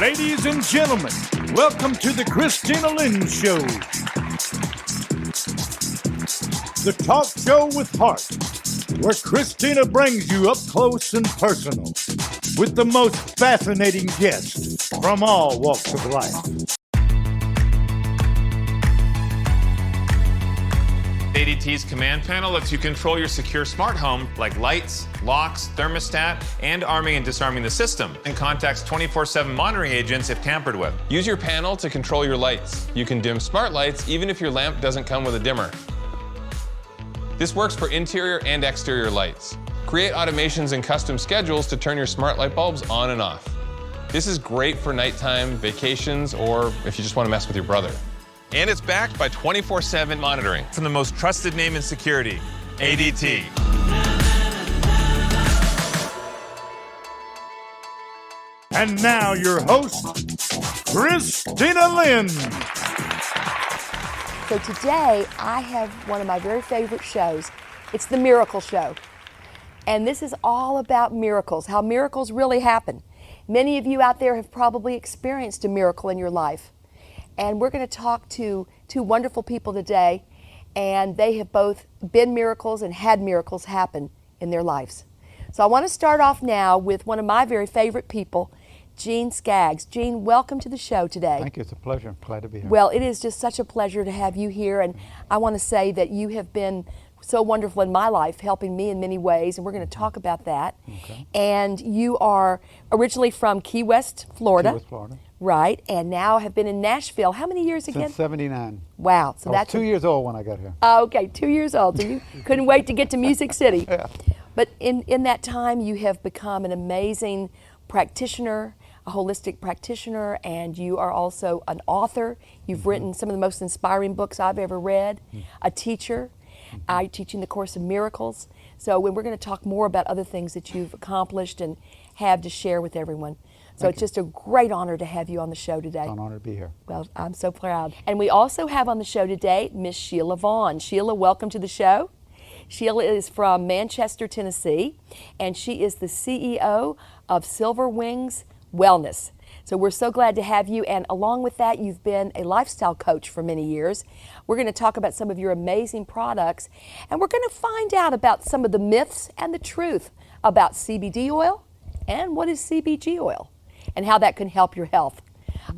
Ladies and gentlemen, welcome to the Kristina Lynn Show. The talk show with heart, where Kristina brings you up close and personal with the most fascinating guests from all walks of life. ADT's command panel lets you control your secure smart home like lights, locks, thermostat, and arming and disarming the system, and contacts 24/7 monitoring agents if tampered with. Use your panel to control your lights. You can dim smart lights even if your lamp doesn't come with a dimmer. This works for interior and exterior lights. Create automations and custom schedules to turn your smart light bulbs on and off. This is great for nighttime, vacations, or if you just want to mess with your brother. And it's backed by 24/7 monitoring From the most trusted name in security, ADT. And now your host, Kristina Lynn. So today I have one of my very favorite shows. It's the Miracle Show. And this is all about miracles, how miracles really happen. Many of you out there have probably experienced a miracle in your life. And we're going to talk to two wonderful people today, and they have both been miracles and had miracles happen in their lives. So I want to start off now with one of my very favorite people, Gene Skaggs. Gene, welcome to the show today. Thank you. It's a pleasure. I'm glad to be here. Well, it is just such a pleasure to have you here, and I want to say that you have been so wonderful in my life, helping me in many ways, and we're going to talk about that. Okay. And you are originally from Key West, Florida. Key West, Florida. Right, and now have been in Nashville. How many years again? Since 79. Wow, so I was that's 2 years old when I got here. Okay, 2 years old, so you couldn't wait to get to Music City. Yeah. But in that time, you have become an amazing practitioner, a holistic practitioner, and you are also an author. You've written some of the most inspiring books I've ever read, a teacher. I'm teaching the Course of Miracles. So we're going to talk more about other things that you've accomplished and have to share with everyone. So it's just a great honor to have you on the show today. It's an honor to be here. Well, I'm so proud. And we also have on the show today Miss Shelia Vaughn. Shelia, welcome to the show. Shelia is from Manchester, Tennessee, and she is the CEO of Silver Wings Wellness. So we're so glad to have you, and along with that, you've been a lifestyle coach for many years. We're going to talk about some of your amazing products, and we're going to find out about some of the myths and the truth about CBD oil and what is CBG oil and how that can help your health.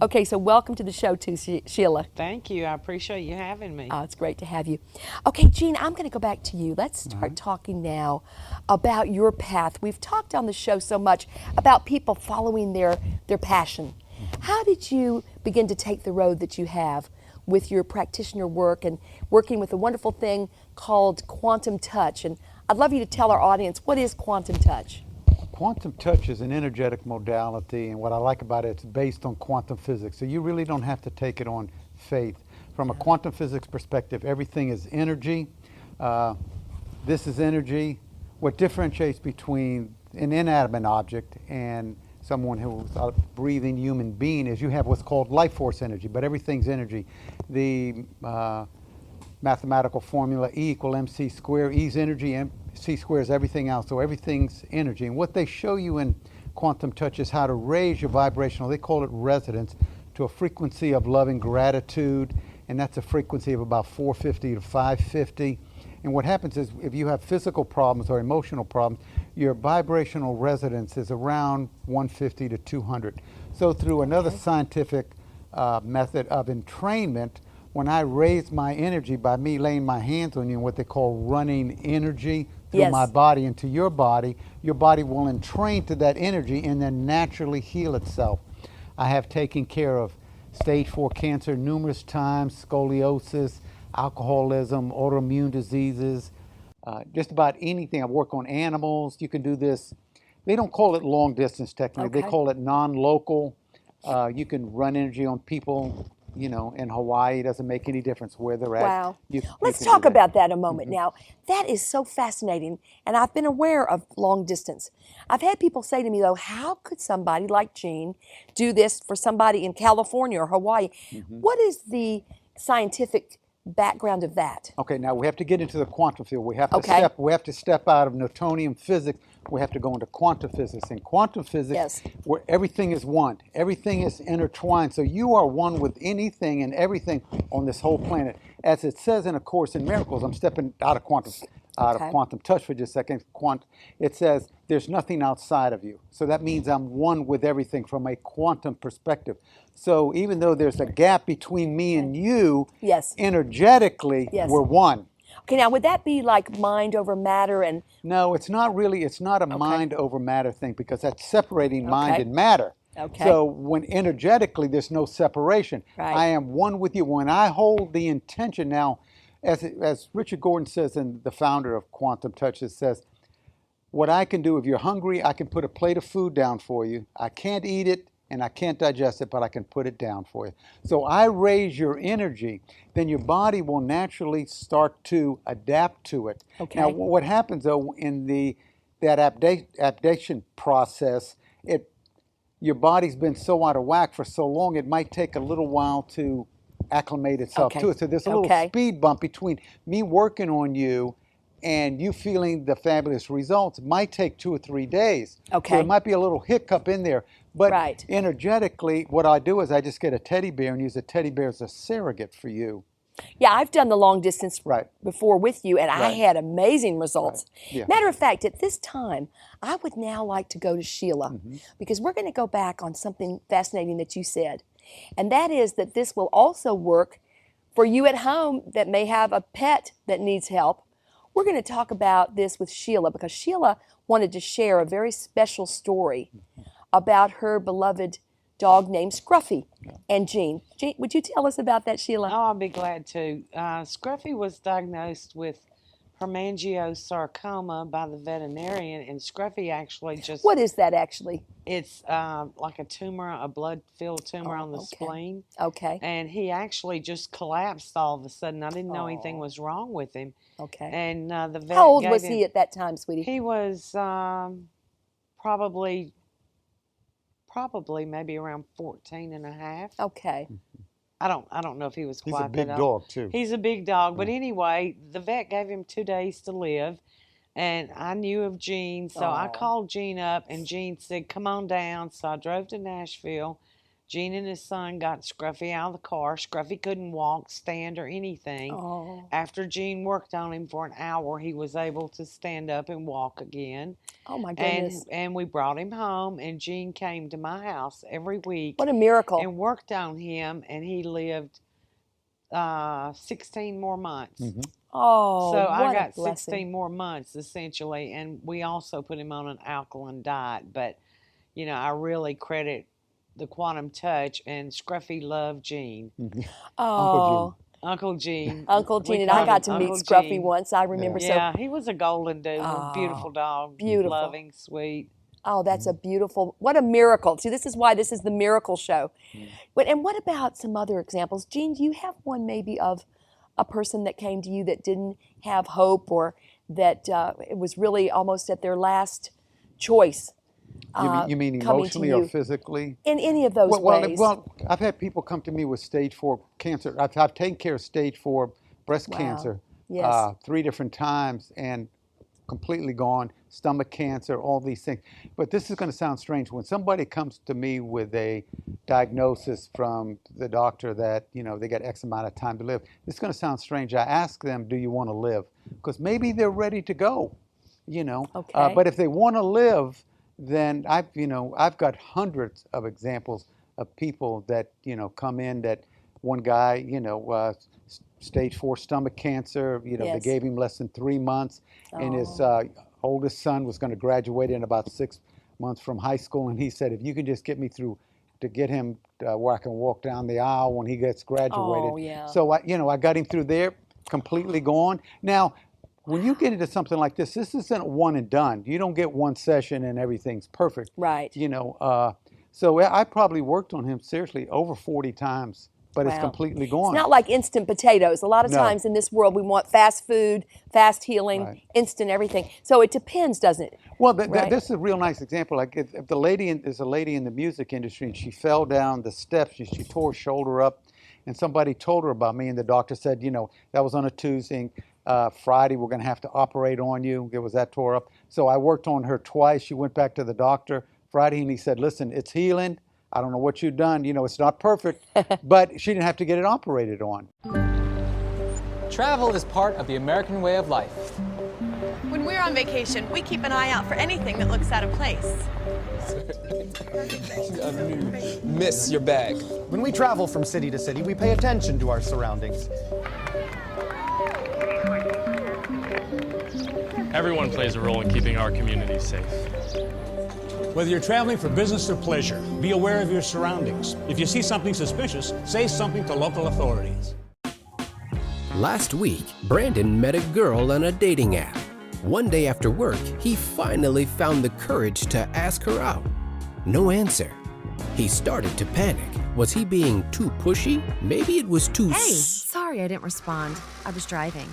Okay, so welcome to the show too, Sheila. Thank you. I appreciate you having me. It's great to have you. Okay, Gene, I'm going to go back to you. Let's start talking now about your path. We've talked on the show so much about people following their passion. How did you begin to take the road that you have with your practitioner work and working with a wonderful thing called Quantum Touch? And I'd love you to tell our audience, what is Quantum Touch? Quantum touch is an energetic modality, and what I like about it, it's based on quantum physics. So you really don't have to take it on faith. From a quantum physics perspective, everything is energy. This is energy. What differentiates between an inanimate object and someone who's a breathing human being is you have what's called life force energy, but everything's energy. The mathematical formula E equal mc squared, E's energy, C squared is everything else, so everything's energy. And what they show you in Quantum Touch is how to raise your vibrational, they call it resonance, to a frequency of love and gratitude, and that's a frequency of about 450 to 550. And what happens is if you have physical problems or emotional problems, your vibrational resonance is around 150 to 200. So through another scientific method of entrainment, when I raise my energy by me laying my hands on you, what they call running energy through my body into your body will entrain to that energy and then naturally heal itself. I have taken care of stage 4 cancer numerous times, scoliosis, alcoholism, autoimmune diseases, just about anything. I work on animals. You can do this. They don't call it long distance technically. They call it non-local. You can run energy on people, you know, in Hawaii. It doesn't make any difference where they're at. Wow. You Let's can talk do that. about that a moment. Now, that is so fascinating, and I've been aware of long distance. I've had people say to me, though, how could somebody like Gene do this for somebody in California or Hawaii? What is the scientific background of that? Okay, now we have to get into the quantum field. We have to Okay. step out of Newtonian physics. We have to go into quantum physics. In quantum physics, Yes. where everything is one, everything is intertwined. So you are one with anything and everything on this whole planet. As it says in A Course in Miracles, I'm stepping out of quantum Okay. touch for just a second. It says there's nothing outside of you. So that means I'm one with everything from a quantum perspective. So even though there's a gap between me and you, Yes. energetically, Yes. we're one. Okay, now would that be like mind over matter and No, it's not really. It's not a mind over matter thing because that's separating mind Okay. and matter. Okay. So when energetically there's no separation, Right. I am one with you. When I hold the intention now, as Richard Gordon says, and the founder of Quantum Touch, it says, what I can do if you're hungry, I can put a plate of food down for you. I can't eat it and I can't digest it, but I can put it down for you. So I raise your energy, then your body will naturally start to adapt to it. Okay. Now, what happens though in that adaptation process, your body's been so out of whack for so long, it might take a little while to acclimate itself Okay. to it. So there's a little Okay. speed bump between me working on you and you feeling the fabulous results. It might take 2 or 3 days. Okay. So there might be a little hiccup in there. But Right. energetically, what I do is I just get a teddy bear and use a teddy bear as a surrogate for you. yeah, I've done the long distance Right. before with you, and I Right. had amazing results. Right. Yeah. Matter of fact, at this time, I would now like to go to Sheila Mm-hmm. because we're going to go back on something fascinating that you said, and that is that this will also work for you at home that may have a pet that needs help. We're going to talk about this with Sheila because Sheila wanted to share a very special story about her beloved dog named Scruffy and Jean. Jean, would you tell us about that, Sheila? Oh, I'll be glad to. Scruffy was diagnosed with hemangiosarcoma by the veterinarian, and Scruffy actually just, What is that actually? it's like a tumor, a blood-filled tumor on the okay. spleen. Okay. And he actually just collapsed all of a sudden. I didn't know anything was wrong with him. Okay. And the vet How old gave was him, he at that time, sweetie? He was probably maybe around 14 and a half. Okay. I don't know if he was He's quite a big that dog old. too. He's a big dog, but anyway, the vet gave him 2 days to live, and I knew of Jean, so I called Jean up, and Jean said, "Come on down." So I drove to Nashville. Jean and his son got Scruffy out of the car. Scruffy couldn't walk, stand, or anything. Oh. After Jean worked on him for an hour, he was able to stand up and walk again. Oh my goodness. And we brought him home, and Jean came to my house every week What a miracle. and worked on him, and he lived 16 more months. Mm-hmm. Oh, So what I a got blessing. 16 more months essentially, and we also put him on an alkaline diet. But you know, I really credit the Quantum Touch, and Scruffy loved Jean, Oh, Uncle Jean. Uncle We Jean, and I called got him to meet Uncle Scruffy Jean. once. I remember Yeah, he was a golden doodle, Oh, beautiful dog, beautiful. loving, sweet. Oh, that's a beautiful, what a miracle. See, this is why this is the miracle show. And what about some other examples? Jean, do you have one maybe of a person that came to you that didn't have hope or that it was really almost at their last choice? You mean coming emotionally to or you? physically? In any of those ways. Well, I've had people come to me with stage 4 cancer. I've taken care of stage 4 breast Wow. cancer Yes. 3 different times and completely gone, stomach cancer, all these things. But this is going to sound strange. When somebody comes to me with a diagnosis from the doctor that, you know, they got X amount of time to live, this is going to sound strange. I ask them, do you want to live? Because maybe they're ready to go, you know. Okay. But if they want to live, then I've got hundreds of examples of people that, you know, come in that one guy, you know, stage 4 stomach cancer, you know, they Yes. gave him less than 3 months, and his oldest son was going to graduate in about 6 months from high school, and he said, if you could just get me through to get him where I can walk down the aisle when he gets graduated. Oh, yeah. So I got him through there, completely gone. Now, when you get into something like this isn't a one and done. You don't get one session and everything's perfect. Right. You know, so I probably worked on him seriously over 40 times, but it's Wow. completely gone. It's not like instant potatoes. A lot of No. times in this world, we want fast food, fast healing, Right. instant everything. So it depends, doesn't it? Well, Right. this is a real nice example. Like if there's a lady in the music industry and she fell down the steps, she tore her shoulder up, and somebody told her about me, and the doctor said, you know, that was on a Tuesday. Friday, we're going to have to operate on you. It was that tore up. So I worked on her twice. She went back to the doctor Friday, and he said, listen, it's healing. I don't know what you've done. You know, it's not perfect, but she didn't have to get it operated on. Travel is part of the American way of life. When we're on vacation, we keep an eye out for anything that looks out of place. Miss your bag. When we travel from city to city, we pay attention to our surroundings. Everyone plays a role in keeping our communities safe. Whether you're traveling for business or pleasure, be aware of your surroundings. If you see something suspicious, say something to local authorities. Last week, Brandon met a girl on a dating app. One day after work, he finally found the courage to ask her out. No answer. He started to panic. Was he being too pushy? Maybe it was too Sorry I didn't respond. I was driving.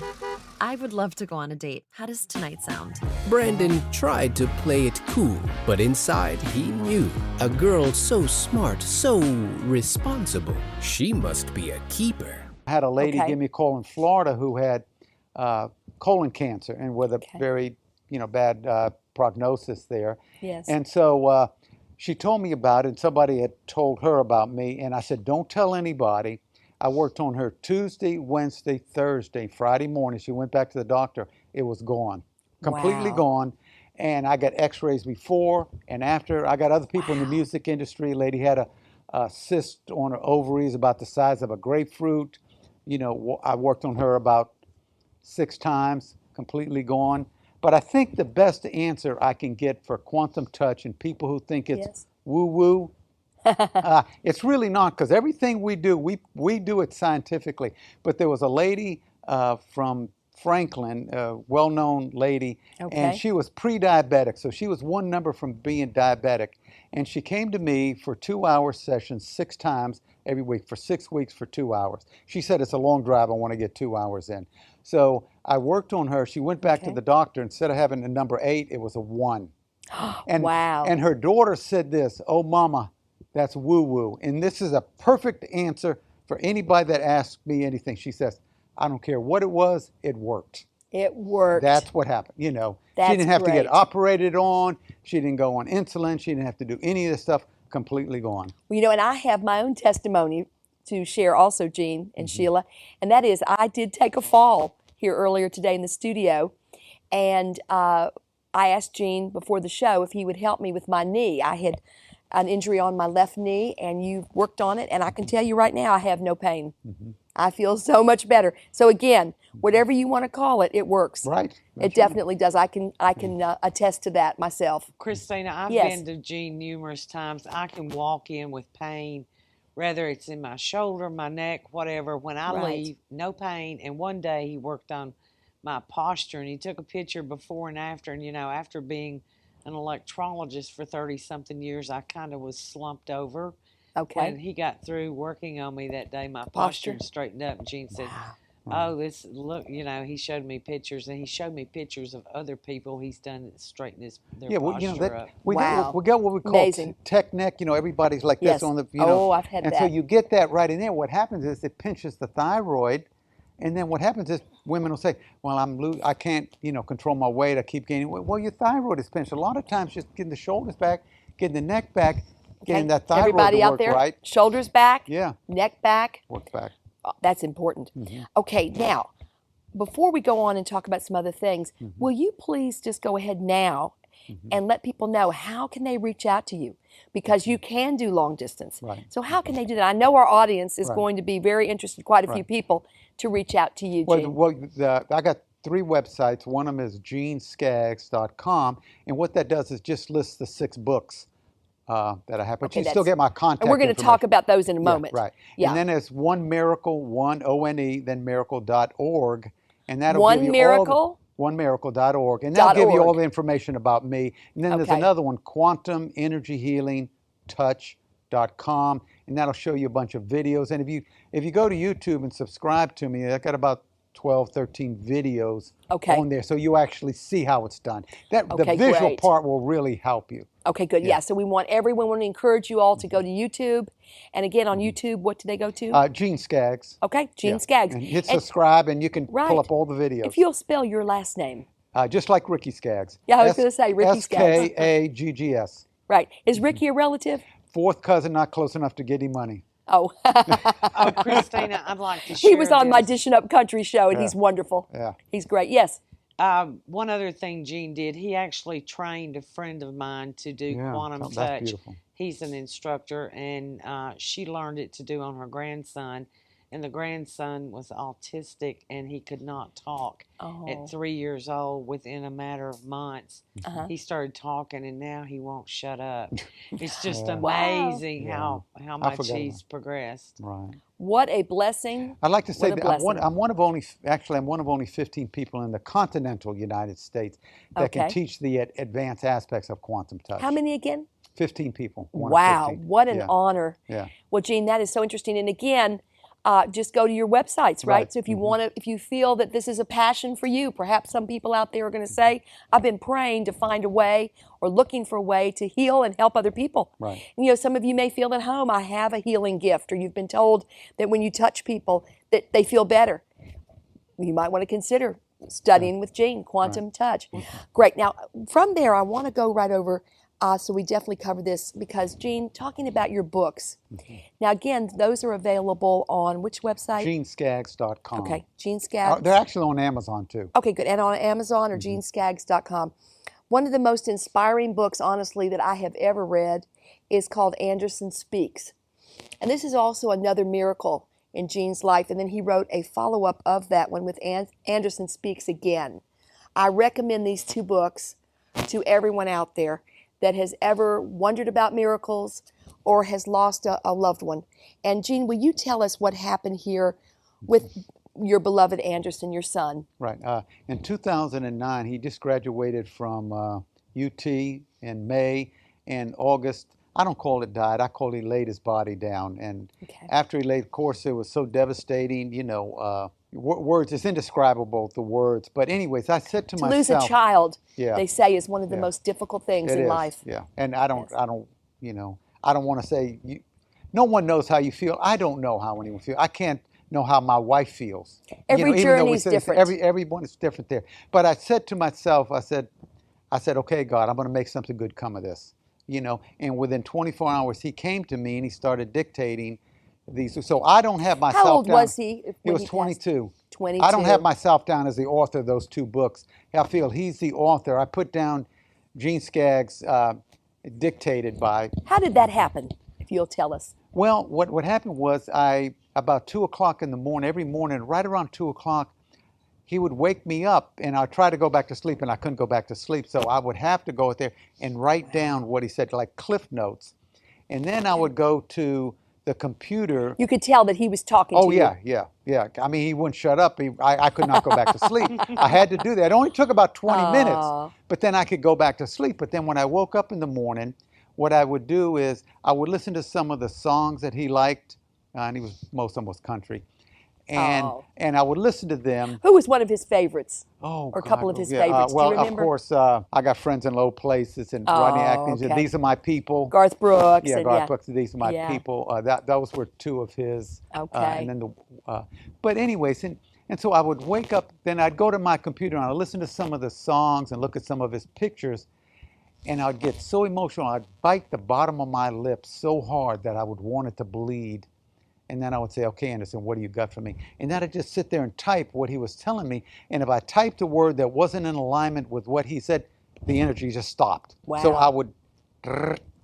I would love to go on a date. How does tonight sound? Brandon tried to play it cool, but inside he knew. A girl so smart, so responsible. She must be a keeper. I had a lady give me a call in Florida who had colon cancer and with a very, bad prognosis there. Yes. And so she told me about it, and somebody had told her about me, and I said, don't tell anybody. I worked on her Tuesday, Wednesday, Thursday, Friday morning. She went back to the doctor. It was gone, completely gone. And I got x-rays before and after. I got other people in the music industry. A lady had a cyst on her ovaries about the size of a grapefruit. I worked on her about 6 times, completely gone. But I think the best answer I can get for quantum touch and people who think it's woo-woo, it's really not, because everything we do, we do it scientifically. But there was a lady from Franklin, a well-known lady, and she was pre-diabetic, so she was one number from being diabetic. And she came to me for 2-hour sessions 6 times every week for 6 weeks for 2 hours. She said, it's a long drive, I want to get 2 hours in. So I worked on her. She went back to the doctor. Instead of having a number 8, it was a 1. And, and her daughter said this, oh, mama, that's woo-woo. And this is a perfect answer for anybody that asks me anything. She says, I don't care what it was, it worked. It worked. That's what happened. She didn't have to get operated on. She didn't go on insulin. She didn't have to do any of this stuff. Completely gone. Well, and I have my own testimony to share also, Jean and Sheila, and that is I did take a fall here earlier today in the studio, and I asked Jean before the show if he would help me with my knee. I had an injury on my left knee, and you worked on it, and I can tell you right now I have no pain. I feel so much better. So again, whatever you want to call it, it works. Right. It definitely does. I can attest to that myself. Kristina, I've been to Jean numerous times. I can walk in with pain, whether it's in my shoulder, my neck, whatever. When I leave, no pain. And one day he worked on my posture, and he took a picture before and after. And, after being an electrologist for 30-something years, I kind of was slumped over. When he got through working on me that day, my posture straightened up. And Jean said, oh, look, he showed me pictures, and he showed me pictures of other people he's done that straighten their posture up. We got what we call tech neck. Everybody's like this on the, I've had that. And so you get that right in there. What happens is it pinches the thyroid, and then what happens is women will say, well, I can't, control my weight. I keep gaining weight. Well, your thyroid is pinched. A lot of times just getting the shoulders back, getting the neck back, getting that thyroid Everybody to out work there, right. Shoulders back, Yeah. neck back. Work back. That's important. Okay, now, before we go on and talk about some other things, will you please just go ahead now and let people know how can they reach out to you? Because you can do long distance. So how can they do that? I know our audience is going to be very interested, quite a few people, to reach out to you, Gene. Well, I got 3 websites. One of them is geneskaggs.com, and what that does is just lists the 6 books that I have, but you still get my contact. And we're going to talk about those in a moment. Yeah. And then there's One Miracle, ONE, then miracle.org, and that'll give you OneMiracle.org, and that'll give you all the information about me. And then there's another one, quantumenergyhealingtouch.com, and that'll show you a bunch of videos. And if you go to YouTube and subscribe to me, I got about 12, 13 videos Okay. on there, so you actually see how it's done. The Okay, visual great. part will really help you. Okay, good. Yeah. So we want to encourage you all to go to YouTube. And again, on YouTube, what do they go to? Gene Skaggs. Okay, Gene Skaggs. And hit subscribe, and you can Right. pull up all the videos. If you'll spell your last name. Just like Ricky Skaggs. Yeah, I was going to say Ricky Skaggs. Skaggs. Right. Is Ricky a relative? Fourth cousin, not close enough to get him money. Oh. Oh, Kristina, I'd like to share He was on my this. Dishing Up Country show, and Yeah. he's wonderful. Yeah. He's great. Yes. One other thing Gene did, he actually trained a friend of mine to do quantum that's touch. beautiful. He's an instructor, and she learned it to do on her grandson. And the grandson was autistic, and he could not talk. Oh. At 3 years old, within a matter of months, he started talking, and now he won't shut up. It's just amazing how much he's progressed. Right. What a blessing. I'd like to say What a that I'm blessing. one of only 15 people in the continental United States that can Okay. teach the advanced aspects of quantum touch. How many again? 15 people. One of Wow, 15. what an Yeah. honor. Yeah. Well, Gene, that is so interesting. And again, just go to your websites, right? Right. So if you want to, if you feel that this is a passion for you, perhaps some people out there are going to say, I've been praying to find a way or looking for a way to heal and help other people. Right. And, some of you may feel at home, I have a healing gift, or you've been told that when you touch people that they feel better. You might want to consider studying with Gene, quantum touch. Great. Now, from there, I want to go right over. So we definitely cover this because, Gene, talking about your books. Now, again, those are available on which website? GeneSkaggs.com. Okay, Gene Skaggs. They're actually on Amazon, too. Okay, good. And on Amazon or GeneSkaggs.com. One of the most inspiring books, honestly, that I have ever read is called Anderson Speaks. And this is also another miracle in Gene's life. And then he wrote a follow-up of that one with Anderson Speaks Again. I recommend these two books to everyone out there that has ever wondered about miracles or has lost a loved one. And Gene, will you tell us what happened here with your beloved Anderson, your son? Right. In 2009, he just graduated from UT in May. In August, I don't call it died, I call he laid his body down. And after he laid, of course, it was so devastating, words, it's indescribable, the words. But anyways, I said to myself. To lose a child, yeah, they say, is one of the most difficult things in life. Yeah. And I don't want to say, no one knows how you feel. I don't know how anyone feels. I can't know how my wife feels. Every journey is different. Everyone is different there. But I said to myself, I said, okay, God, I'm going to make something good come of this. And within 24 hours, he came to me and he started dictating these. So I don't have myself down. How old was he? He was 22. 22. I don't have myself down as the author of those two books. I feel he's the author. I put down Gene Skaggs, dictated by. How did that happen, if you'll tell us? Well, what happened was about 2 o'clock in the morning, every morning, right around 2 o'clock, he would wake me up, and I'd try to go back to sleep, and I couldn't go back to sleep. So I would have to go out there and write down what he said, like cliff notes. And then I would go to the computer. You could tell that he was talking to you. Oh, yeah. I mean, he wouldn't shut up. I could not go back to sleep. I had to do that. It only took about 20 minutes, but then I could go back to sleep. But then when I woke up in the morning, what I would do is I would listen to some of the songs that he liked, and most of them was country. And I would listen to them. Who was one of his favorites? Oh, or a couple of his yeah, favorites? Well, do you remember? of course, I got Friends in Low Places and Rodney Atkins. Okay. These Are My People. Garth Brooks. Yeah, Garth Brooks. These Are My People. Those were two of his. Okay. And then but anyways, and so I would wake up. Then I'd go to my computer and I'd listen to some of the songs and look at some of his pictures. And I'd get so emotional. I'd bite the bottom of my lips so hard that I would want it to bleed. And then I would say, okay, Anderson, what do you got for me? And then I'd just sit there and type what he was telling me. And if I typed a word that wasn't in alignment with what he said, the energy just stopped. Wow. So I would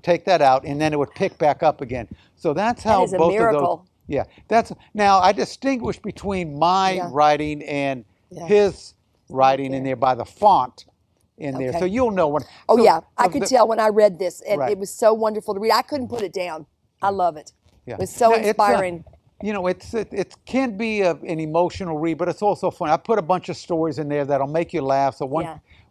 take that out, and then it would pick back up again. So that's how that is both a miracle. of those. Yeah, now I distinguish between my writing and his writing in there by the font in there. So you'll know when. Oh, so, yeah. I could tell when I read this. And Right. it was so wonderful to read. I couldn't put it down. I love it. Yeah. It was so Now, inspiring. It can be an emotional read, but it's also fun. I put a bunch of stories in there that'll make you laugh. So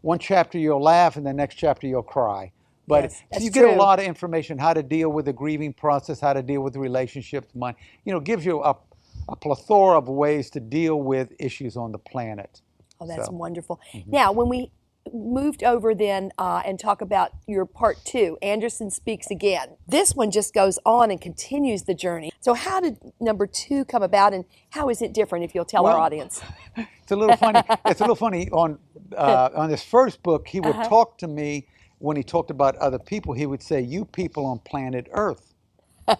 one chapter you'll laugh, and the next chapter you'll cry. But that's you get a true. lot of information, how to deal with the grieving process, how to deal with relationships. Gives you a plethora of ways to deal with issues on the planet. Oh, that's So, wonderful. Now, when we moved over then and talk about your part 2, Anderson Speaks Again, this one just goes on and continues the journey. So how did number 2 come about, and how is it different, if you'll tell our audience? It's a little funny. It's a little funny. On his first book, he would talk to me when he talked about other people. He would say, "You people on planet Earth."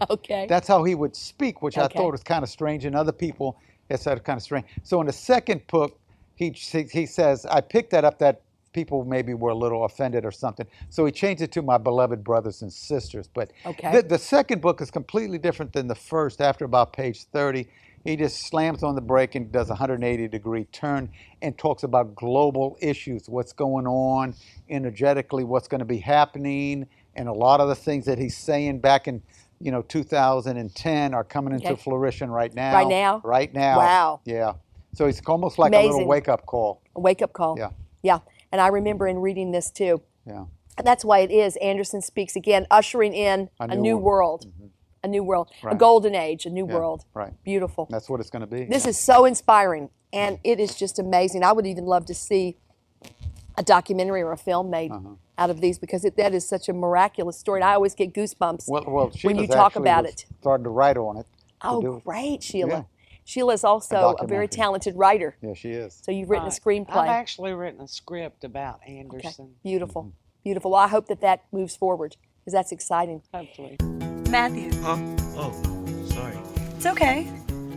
Okay. That's how he would speak, which I Okay. thought was kind of strange, and other people it said kind of strange. So in the second book, he says, I picked that up that people maybe were a little offended or something. So he changed it to My Beloved Brothers and Sisters. But Okay. the second book is completely different than the first. After about page 30, he just slams on the brake and does a 180-degree turn and talks about global issues, what's going on energetically, what's going to be happening, and a lot of the things that he's saying back in 2010 are coming into fruition right now. Right now? Right now. Wow. Yeah. So it's almost like a little wake-up call. A wake-up call. Yeah. Yeah. And I remember in reading this too. Yeah. And that's why it is Anderson Speaks Again, ushering in a new world. A new world. A Right. golden age, a new Yeah, world. right. Beautiful. That's what it's going to be. This is so inspiring, and it is just amazing. I would even love to see a documentary or a film made out of these, because that is such a miraculous story. And I always get goosebumps Well, when you Sheila's talk actually about was it. starting to write on it. Oh, great, Sheila. Yeah. Sheila's also a very documentary. talented writer. Yeah, she is. So you've written a Right. screenplay. I've actually written a script about Anderson. Beautiful. Beautiful. Well, I hope that moves forward, because that's exciting. Hopefully. Matthew. Huh? Oh, sorry. It's okay.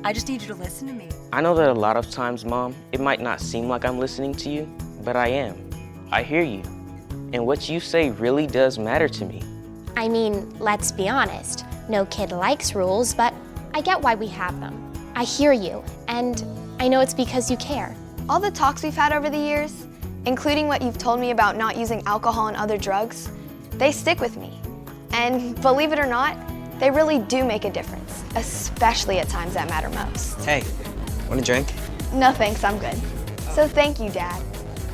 I just need you to listen to me. I know that a lot of times, Mom, it might not seem like I'm listening to you, but I am. I hear you. And what you say really does matter to me. I mean, let's be honest. No kid likes rules, but I get why we have them. I hear you, and I know it's because you care. All the talks we've had over the years, including what you've told me about not using alcohol and other drugs, they stick with me. And believe it or not, they really do make a difference, especially at times that matter most. Hey, want a drink? No thanks, I'm good. So thank you, Dad,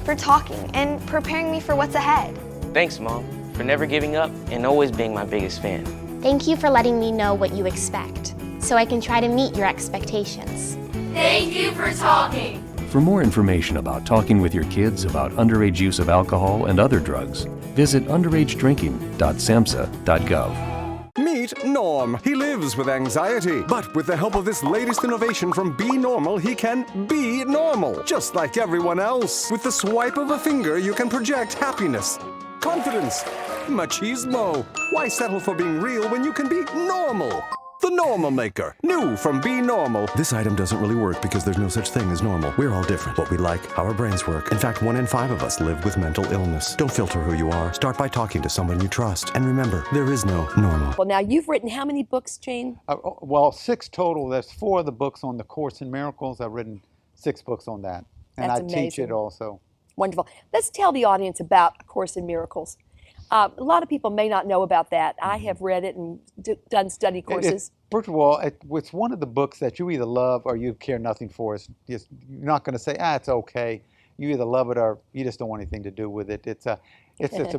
for talking and preparing me for what's ahead. Thanks, Mom, for never giving up and always being my biggest fan. Thank you for letting me know what you expect, so I can try to meet your expectations. Thank you for talking. For more information about talking with your kids about underage use of alcohol and other drugs, visit underagedrinking.samhsa.gov. Meet Norm. He lives with anxiety, but with the help of this latest innovation from Be Normal, he can be normal, just like everyone else. With the swipe of a finger, you can project happiness, confidence, machismo. Why settle for being real when you can be normal? The Normal Maker. New from Be Normal. This item doesn't really work because there's no such thing as normal. We're all different. What we like, how our brains work. In fact, 1 in 5 of us live with mental illness. Don't filter who you are. Start by talking to someone you trust. And remember, there is no normal. Well, now you've written how many books, Gene? Well, 6 total. There's 4 of the books on the Course in Miracles. I've written 6 books on that. And That's I teach amazing. it also. Wonderful. Let's tell the audience about A Course in Miracles. A lot of people may not know about that. I have read it and done study courses. First of all, it's one of the books that you either love or you care nothing for. You're not going to say, it's okay. You either love it or you just don't want anything to do with it. It's a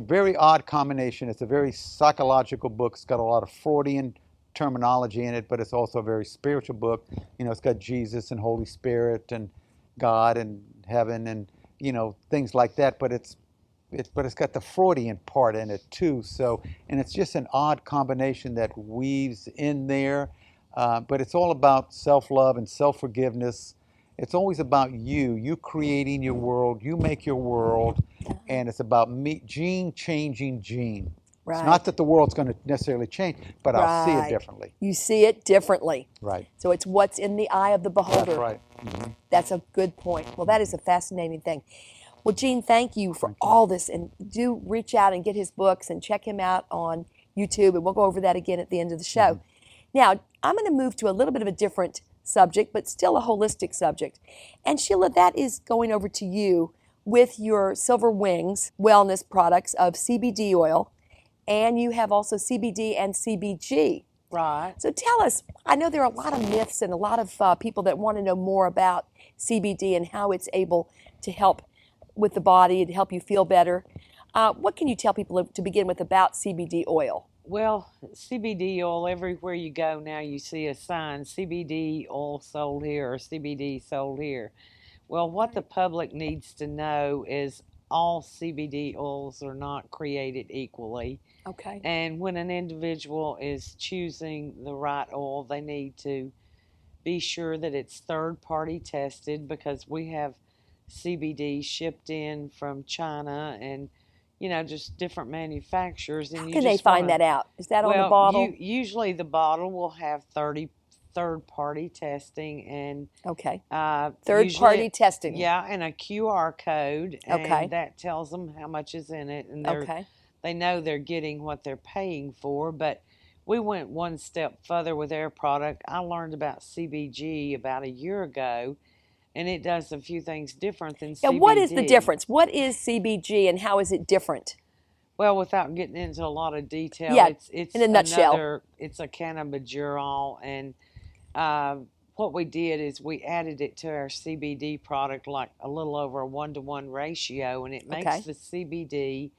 very odd combination. It's a very psychological book. It's got a lot of Freudian terminology in it, but it's also a very spiritual book. It's got Jesus and Holy Spirit and God and heaven and things like that. But it's got the Freudian part in it too. So, and it's just an odd combination that weaves in there. But it's all about self-love and self-forgiveness. It's always about you creating your world. You make your world, and it's about Gene changing Gene. Right. It's not that the world's going to necessarily change, but I'll see it differently. You see it differently. Right. So it's what's in the eye of the beholder. That's right. Mm-hmm. That's a good point. Well, that is a fascinating thing. Well, Gene, thank you for all this, and do reach out and get his books and check him out on YouTube, and we'll go over that again at the end of the show. Mm-hmm. Now, I'm going to move to a little bit of a different subject, but still a holistic subject. And Sheila, that is going over to you with your Silver Wings wellness products of CBD oil, and you have also CBD and CBG. Right. So tell us, I know there are a lot of myths and a lot of people that want to know more about CBD and how it's able to help with the body and help you feel better. What can you tell people to begin with about CBD oil? Well, CBD oil, everywhere you go now you see a sign, CBD oil sold here or CBD sold here. Well, what the public needs to know is all CBD oils are not created equally. Okay. And when an individual is choosing the right oil, they need to be sure that it's third party tested, because we have CBD shipped in from China and just different manufacturers. And How you can they just find wanna, that out? Is that on the well, bottle? usually the bottle will have third party testing and Okay. third Third-party testing. Yeah, and a QR code, and Okay. that tells them how much is in it, and Okay. they know they're getting what they're paying for. But we went one step further with our product. I learned about CBG about a year ago, and it does a few things different than Yeah, CBD. what is the difference? What is CBG and how is it different? Well, without getting into a lot of detail, Yeah, it's in a nutshell. it's a cannabidiol, and what we did is we added it to our CBD product like a little over a 1-to-1 ratio, and it makes Okay. the CBD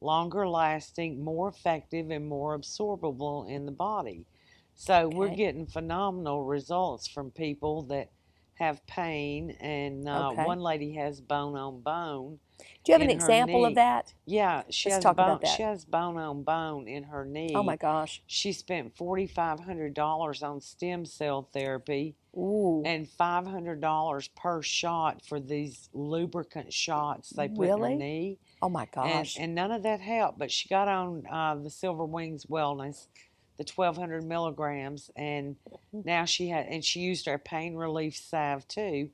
longer lasting, more effective, and more absorbable in the body. So we're Okay. getting phenomenal results from people that have pain, and Okay. one lady has bone on bone. Do you have an in her example of knee. that? Yeah, she Let's has talk bone. about that. She has bone on bone in her knee. Oh my gosh. She spent $4,500 on stem cell therapy. Ooh. And $500 per shot for these lubricant shots they put in her Really? knee. Oh my gosh. And none of that helped. But she got on the Silver Wings Wellness, the 1,200 milligrams, and now she used our pain relief salve too,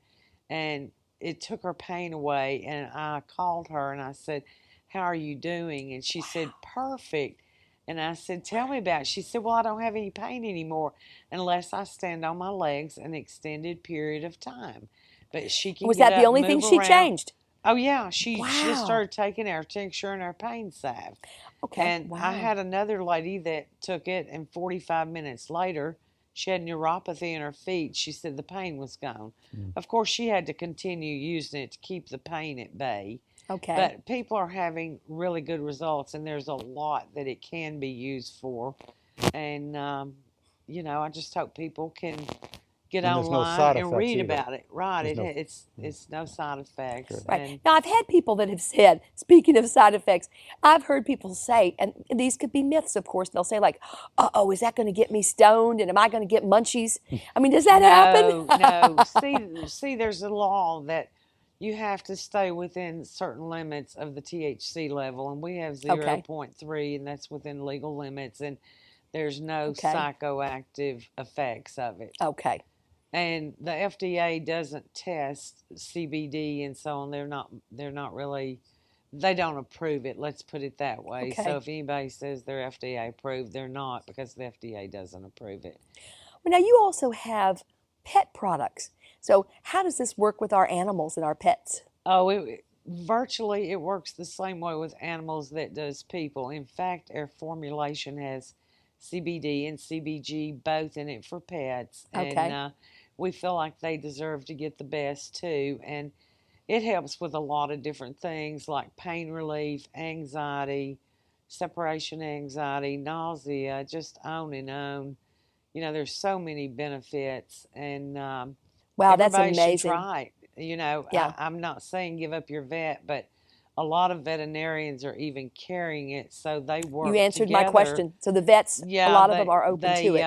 and it took her pain away. And I called her and I said, "How are you doing?" And she said, "Perfect." And I said, "Tell me about it." She said, "Well, I don't have any pain anymore unless I stand on my legs an extended period of time." But she can Was get that the up, only thing move she around. changed? Oh yeah, she just Wow. started taking our tincture and our pain salve. Okay. And Wow. I had another lady that took it, and 45 minutes later, she had neuropathy in her feet. She said the pain was gone. Of course, she had to continue using it to keep the pain at bay. Okay. But people are having really good results, and there's a lot that it can be used for. And, I just hope people can get And there's no online side and effects read either. about it. Right. There's It's no side effects. Right. And Now, I've had people that have said, speaking of side effects, I've heard people say, and these could be myths, of course, they'll say like, uh-oh, is that going to get me stoned? And am I going to get munchies? I mean, does that happen? No. See, there's a law that you have to stay within certain limits of the THC level, and we have Okay. 0.3, and that's within legal limits, and there's no Okay. psychoactive effects of it. Okay. And the FDA doesn't test CBD and so on. They're not really, they don't approve it. Let's put it that way. Okay. So if anybody says they're FDA approved, they're not, because the FDA doesn't approve it. Well, now you also have pet products. So how does this work with our animals and our pets? Oh, virtually it works the same way with animals that does people. In fact, our formulation has CBD and CBG both in it for pets. Okay. And we feel like they deserve to get the best too. And it helps with a lot of different things like pain relief, anxiety, separation anxiety, nausea, just on and on. There's so many benefits, and Wow, that's everybody should amazing. try it. Yeah. I'm not saying give up your vet, but a lot of veterinarians are even carrying it, so they work You answered together. my question. So the vets, Yeah, a lot of them are open to it.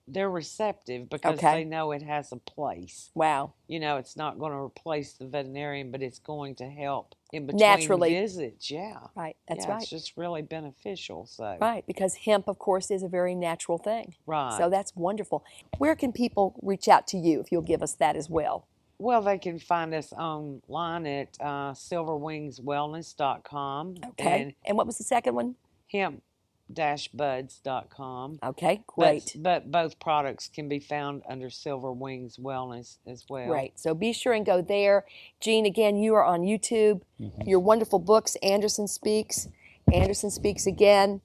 They're receptive because Okay. they know it has a place. Wow. It's not going to replace the veterinarian, but it's going to help in between Naturally. visits. Yeah. Right, that's Yeah, right. It's just really beneficial. So. Right, because hemp, of course, is a very natural thing. Right. So that's wonderful. Where can people reach out to you if you'll give us that as well? Well, they can find us online at silverwingswellness.com. Okay. And what was the second one? Hemp-buds.com. Okay, great. But both products can be found under Silver Wings Wellness as well. Great. So be sure and go there. Jean, again, you are on YouTube. Your wonderful books, Anderson Speaks Again,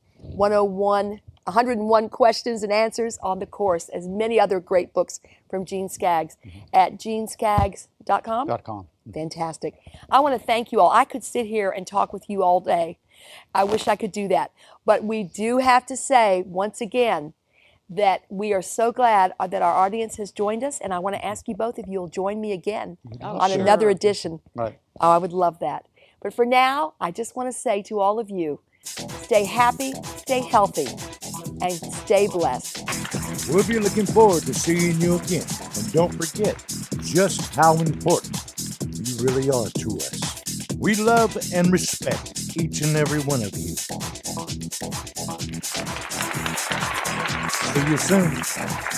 101 questions and answers on the course, as many other great books from Jean Skaggs at jeanskaggs.com. .com. Fantastic. I want to thank you all. I could sit here and talk with you all day, I wish I could do that. But we do have to say, once again, that we are so glad that our audience has joined us, and I want to ask you both if you'll join me again on another edition. Right. Oh, I would love that. But for now, I just want to say to all of you, stay happy, stay healthy, and stay blessed. We'll be looking forward to seeing you again. And don't forget just how important you really are to us. We love and respect each and every one of you. See you soon.